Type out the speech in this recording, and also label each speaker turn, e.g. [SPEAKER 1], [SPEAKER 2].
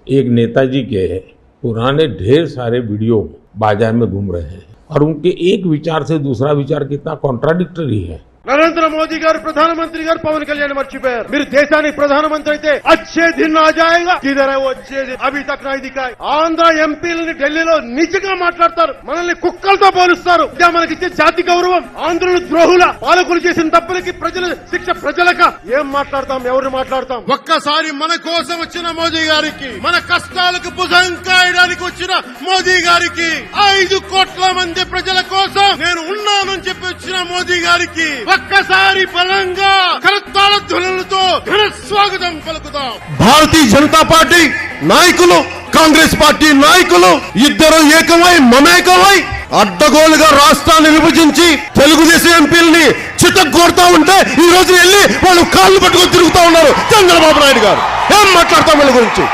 [SPEAKER 1] एक नेताजी के पुराने ढेर सारे वीडियो बाजार में घूम रहे हैं और उनके एक विचार से दूसरा विचार कितना कॉन्ट्राडिक्टरी है।
[SPEAKER 2] नरेंद्र मोदी गाరు प्रधानमंत्री गाరు पवन कल्याण मर्चिपोयाరు। మీరు దేశానికి ప్రధానమంత్రి అయితే अच्छे दिन आ जाएगा, किधर है वो अच्छे दिन, अभी तक नहीं दिखाई। ఆంధ్ర ఎంపీలని ఢిల్లీలో నిజంగా మాట్లాడతారు, మనల్ని కుక్కలతో పోలుస్తారు। ఇదే మనకిచ్చే జాతి గౌరవం? ఆంధ్రులు ద్రోహుల పాలకులు చేసిన తప్పులకి ప్రజల శిక్ష ప్రజలక ఏం మాట్లాడతాం, ఎవరు మాట్లాడతాం? ఒక్కసారి మన కోసం వచ్చిన మోదీ గారికి, మన కష్టాలకు భుజం కాయడానికి వచ్చిన మోదీ గారికి, 5 కోట్ల మంది ప్రజల కోసం నేను ఉన్నానని చెప్పి వచ్చిన మోదీ గారికి ఒక్కసారి బలంగా కరతాళ ధ్వనులతో ఘన స్వాగతం పలుకుతాం।
[SPEAKER 3] భారతీయ జనతా పార్టీ నాయకులు, కాంగ్రెస్ పార్టీ నాయకులు ఇద్దరు ఏకమై మమేకమై అడ్డగోలుగా రాష్ట్రాన్ని విభజించి తెలుగుదేశం ఎంపీలని చిత్తగొడతా ఉంటే ఈ రోజు వెళ్లి వాళ్ళు కాళ్ళు పట్టుకొని తిరుగుతా ఉన్నారు చంద్రబాబు నాయుడు గారు। ఏం మాట్లాడతాం వీళ్ళ గురించి?